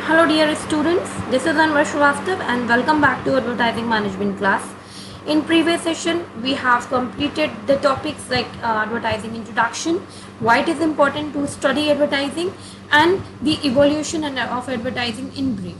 Hello dear students, this is Anwar Srivastav and welcome back to advertising management class. In previous session, we have completed the topics like advertising introduction, why it is important to study advertising and the evolution of advertising in brief.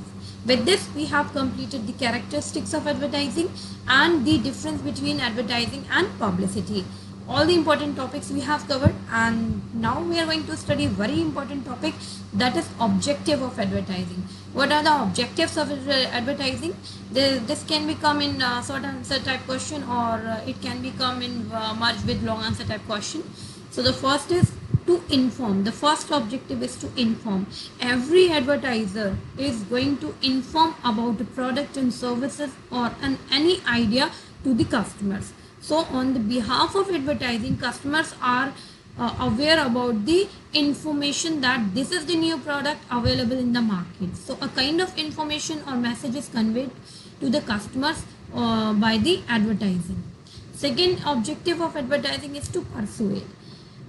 With this, we have completed the characteristics of advertising and the difference between advertising and publicity. All the important topics we have covered, and now we are going to study very important topic, that is objective of advertising. What are the objectives of advertising? This can become in short answer type question, or it can become in merged with long answer type question. So the first is to inform. The first objective is to inform. Every advertiser is going to inform about the product and services or any idea to the customers. So on the behalf of advertising, customers are aware about the information that this is the new product available in the market. So a kind of information or message is conveyed to the customers by the advertising. Second objective of advertising is to persuade.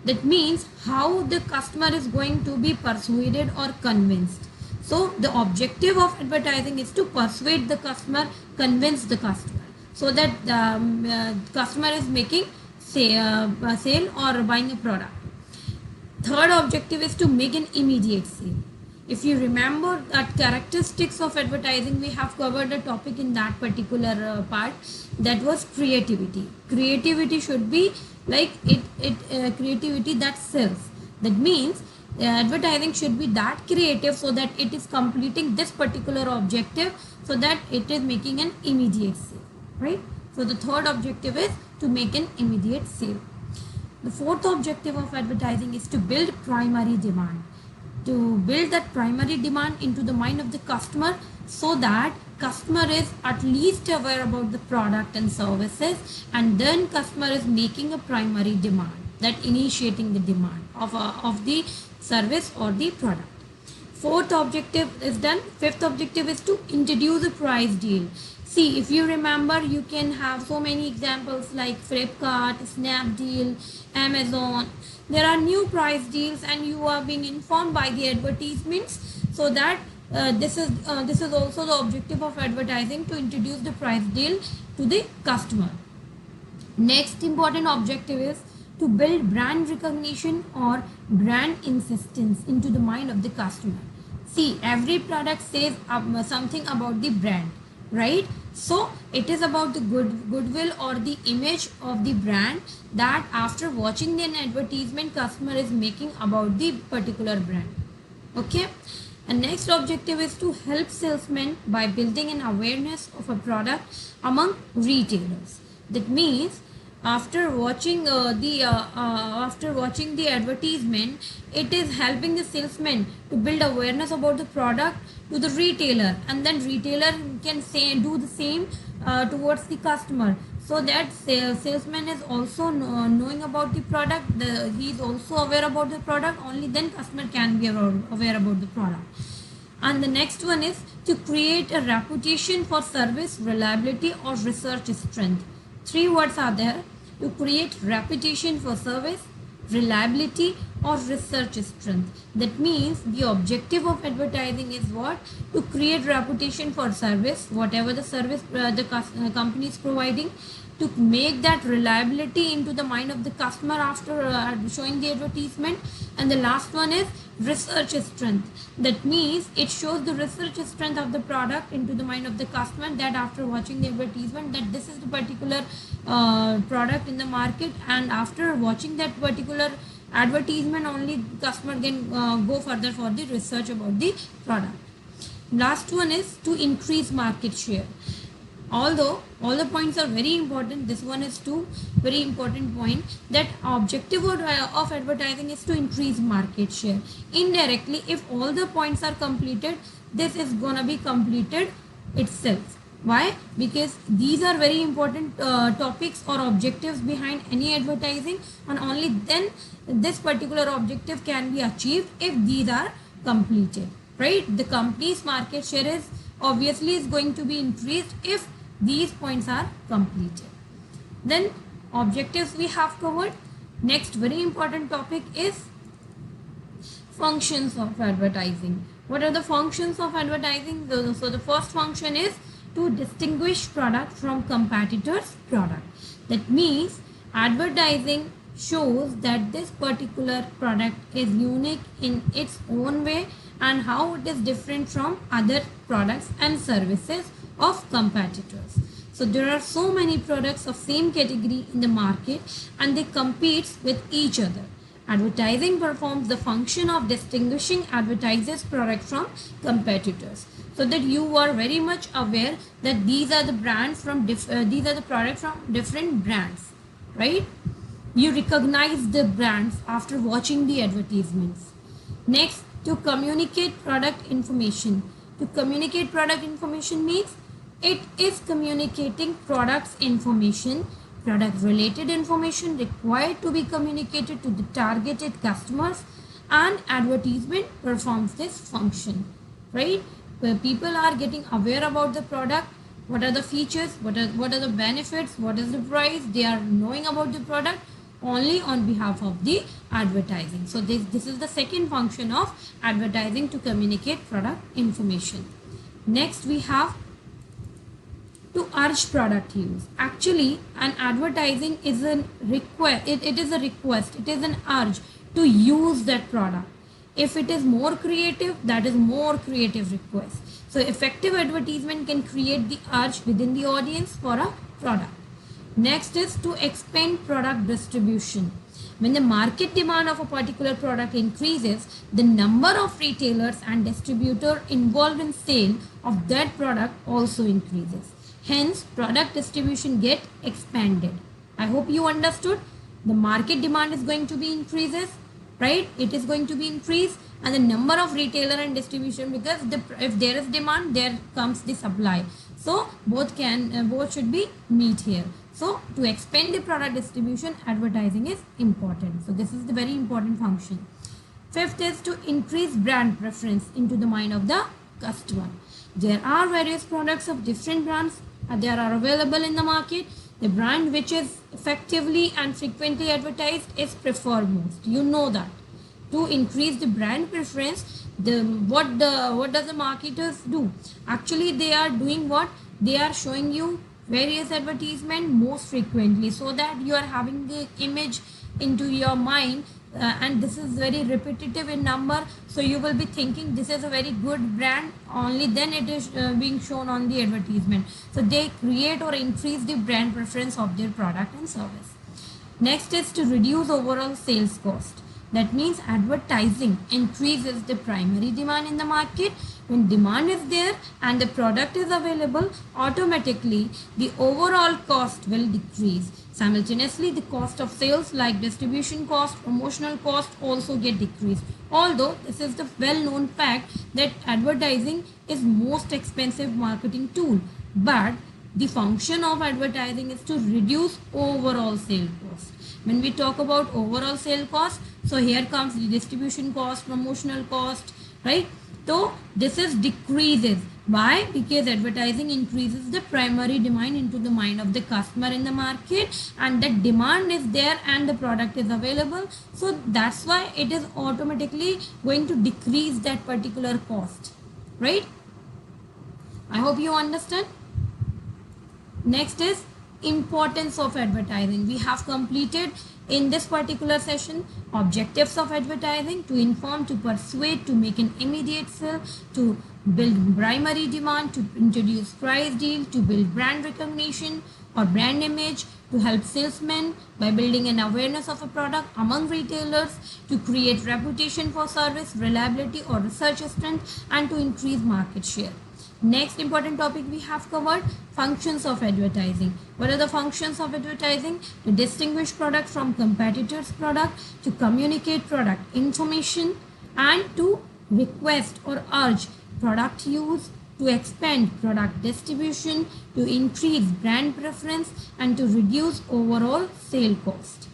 That means how the customer is going to be persuaded or convinced. So the objective of advertising is to persuade the customer, convince the customer, so that the customer is making sale or buying a product. Third objective is to make an immediate sale. If you remember that characteristics of advertising, we have covered a topic in that particular part, that was creativity. Creativity should be like creativity that sells. That means advertising should be that creative so that it is completing this particular objective, so that it is making an immediate sale, right? So the third objective is to make an immediate sale. The fourth objective of advertising is to build primary demand. To build that primary demand into the mind of the customer, so that customer is at least aware about the product and services, and then customer is making a primary demand, that initiating the demand of the service or the product. Fourth objective is done. Fifth objective is to introduce a price deal. See, if you remember, you can have so many examples like Flipkart, Snapdeal, Amazon. There are new price deals, and you are being informed by the advertisements, so that this is also the objective of advertising, to introduce the price deal to the customer. Next important objective is to build brand recognition or brand insistence into the mind of the customer. See, every product says something about the brand, right? So it is about the goodwill or the image of the brand, that after watching an advertisement, customer is making about the particular brand. Okay. And next objective is to help salesmen by building an awareness of a product among retailers. That means after watching the advertisement, it is helping the salesman to build awareness about the product to the retailer, and then retailer can do the same towards the customer, so that salesman is also knowing about the product. He is also aware about the product. Only then customer can be aware about the product. And the next one is to create a reputation for service, reliability, or research strength. Three words are there: to create reputation for service, reliability, or research strength. That means the objective of advertising is what? To create reputation for service, whatever the service the company is providing, to make that reliability into the mind of the customer after showing the advertisement. And the last one is research strength. That means it shows the research strength of the product into the mind of the customer, that after watching the advertisement, that this is the particular product in the market, and after watching that particular advertisement, only customer can go further for the research about the product. Last one is to increase market share. Although all the points are very important, this one is two very important point, that objective of advertising is to increase market share. Indirectly, if all the points are completed, this is gonna be completed itself. Why? Because these are very important topics or objectives behind any advertising, and only then this particular objective can be achieved if these are completed, right? The company's market share is obviously is going to be increased if these points are completed. Then objectives we have covered. Next very important topic is functions of advertising. What are the functions of advertising? So the first function is to distinguish product from competitors' product. That means advertising shows that this particular product is unique in its own way and how it is different from other products and services of competitors. So there are so many products of same category in the market and they compete with each other. Advertising performs the function of distinguishing advertisers' product from competitors, so that you are very much aware that these are the brands from these are the products from different brands, right? You recognize the brands after watching the advertisements. Next, to communicate product information. To communicate product information means it is communicating products information, product related information required to be communicated to the targeted customers, and advertisement performs this function, right? Where people are getting aware about the product, what are the features, what are the benefits, what is the price, they are knowing about the product only on behalf of the advertising. So this is the second function of advertising, to communicate product information. Next we have to urge product use. Actually, an advertising is a request. It is a request. It is an urge to use that product. If it is more creative, that is more creative request. So effective advertisement can create the urge within the audience for a product. Next is to expand product distribution. When the market demand of a particular product increases, the number of retailers and distributors involved in sale of that product also increases. Hence, product distribution get expanded. I hope you understood. The market demand is going to be increases, right? It is going to be increased, and the number of retailer and distribution, because if there is demand, there comes the supply. So both should be meet here. So to expand the product distribution, advertising is important. So this is the very important function. Fifth is to increase brand preference into the mind of the customer. There are various products of different brands that are available in the market. The brand which is effectively and frequently advertised is preferred most. You know that. To increase the brand preference, what does the marketers do? Actually, they are doing what? They are showing you various advertisement most frequently, so that you are having the image into your mind, and this is very repetitive in number, so you will be thinking this is a very good brand, only then it is being shown on the advertisement. So they create or increase the brand preference of their product and service. Next is to reduce overall sales cost. That means advertising increases the primary demand in the market. When demand is there and the product is available, automatically the overall cost will decrease. Simultaneously, the cost of sales like distribution cost, promotional cost also get decreased. Although this is the well-known fact that advertising is most expensive marketing tool, but the function of advertising is to reduce overall sale cost. When we talk about overall sale cost, so here comes the distribution cost, promotional cost, right? So this is decreases. Why? Because advertising increases the primary demand into the mind of the customer in the market, and that demand is there and the product is available. So that's why it is automatically going to decrease that particular cost, right? I hope you understand. Next is importance of advertising. We have completed in this particular session objectives of advertising: to inform, to persuade, to make an immediate sale, to build primary demand, to introduce price deal, to build brand recognition or brand image, to help salesmen by building an awareness of a product among retailers, to create reputation for service, reliability or research strength, and to increase market share. Next important topic we have covered: functions of advertising. What are the functions of advertising? To distinguish product from competitors' product, to communicate product information, and to request or urge product use, to expand product distribution, to increase brand preference, and to reduce overall sale cost.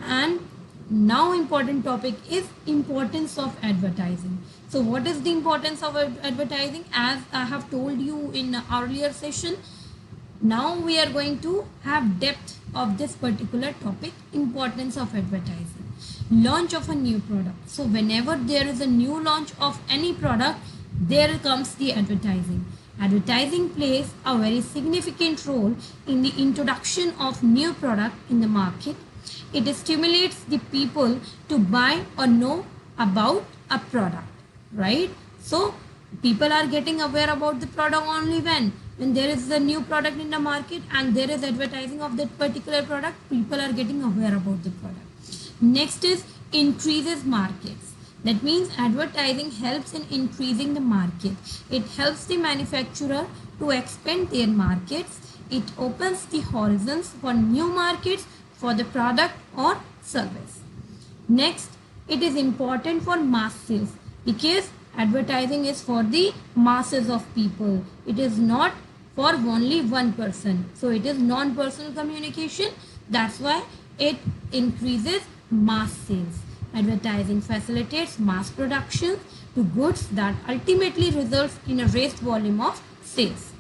And now important topic is importance of advertising. So what is the importance of advertising? As I have told you in earlier session, now we are going to have depth of this particular topic: importance of advertising. Launch of a new product. So whenever there is a new launch of any product, there comes the advertising. Advertising plays a very significant role in the introduction of new product in the market. It stimulates the people to buy or know about a product, right? So people are getting aware about the product only when there is a new product in the market and there is advertising of that particular product, people are getting aware about the product. Next is increases markets. That means advertising helps in increasing the market. It helps the manufacturer to expand their markets. It opens the horizons for new markets for the product or service. Next, it is important for mass sales because advertising is for the masses of people. It is not for only one person. So it is non-personal communication. That's why it increases mass sales. Advertising facilitates mass production to goods that ultimately results in a raised volume of sales.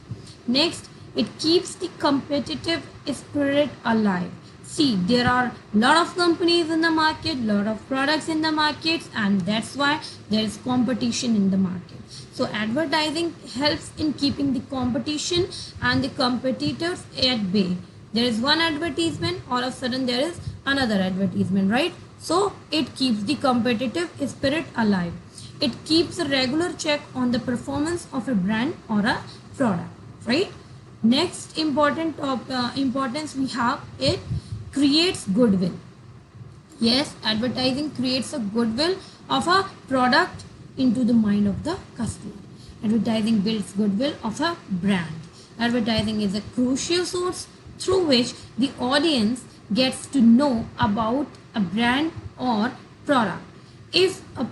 Next, it keeps the competitive spirit alive. See, there are a lot of companies in the market, lot of products in the markets, and that's why there is competition in the market. So advertising helps in keeping the competition and the competitors at bay. There is one advertisement, all of a sudden there is another advertisement, right? So it keeps the competitive spirit alive. It keeps a regular check on the performance of a brand or a product, right? Next importance we have, it creates goodwill. Yes, advertising creates a goodwill of a product into the mind of the customer. Advertising builds goodwill of a brand. Advertising is a crucial source through which the audience gets to know about a brand or product. If a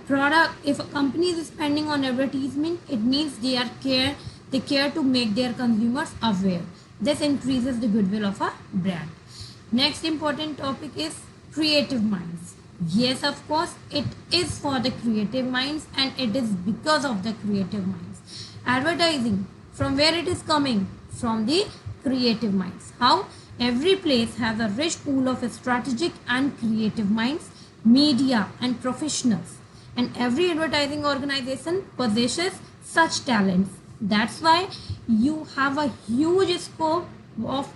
company is spending on advertisement, it means they care to make their consumers aware. This increases the goodwill of a brand. Next important topic is creative minds. Yes, of course, it is for the creative minds and it is because of the creative minds. Advertising, from where it is coming? From the creative minds. How? Every place has a rich pool of strategic and creative minds, media and professionals. And every advertising organization possesses such talents. That's why you have a huge scope of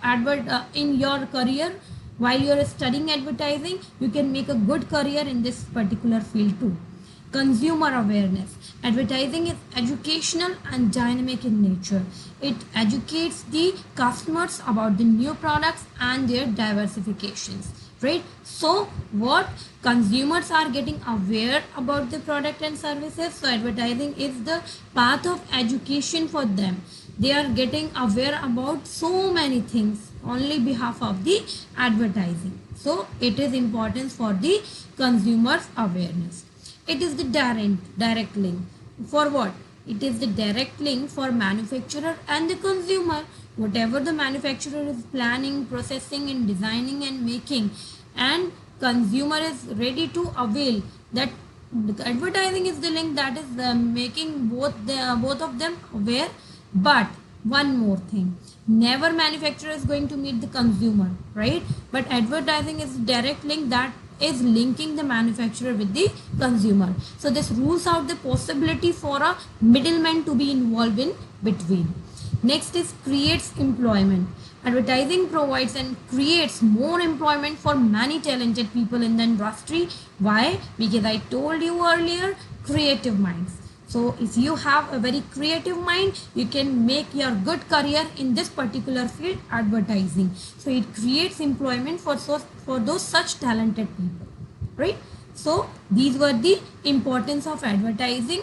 in your career. While you are studying advertising, you can make a good career in this particular field too. Consumer awareness. Advertising is educational and dynamic in nature. It educates the customers about the new products and their diversifications, right? So what consumers are getting aware about the product and services. So advertising is the path of education for them. They are getting aware about so many things only behalf of the advertising. So it is important for the consumers awareness. It is the direct link. For what? It is the direct link for manufacturer and the consumer. Whatever the manufacturer is planning, processing and designing and making, and consumer is ready to avail that, advertising is the link that is making both of them aware. But one more thing, never manufacturer is going to meet the consumer, right? But advertising is direct link that is linking the manufacturer with the consumer. So this rules out the possibility for a middleman to be involved in between. Next is creates employment. Advertising provides and creates more employment for many talented people in the industry. Why? Because I told you earlier, creative minds. So if you have a very creative mind, you can make your good career in this particular field, advertising. So it creates employment for those such talented people, right? So these were the importance of advertising.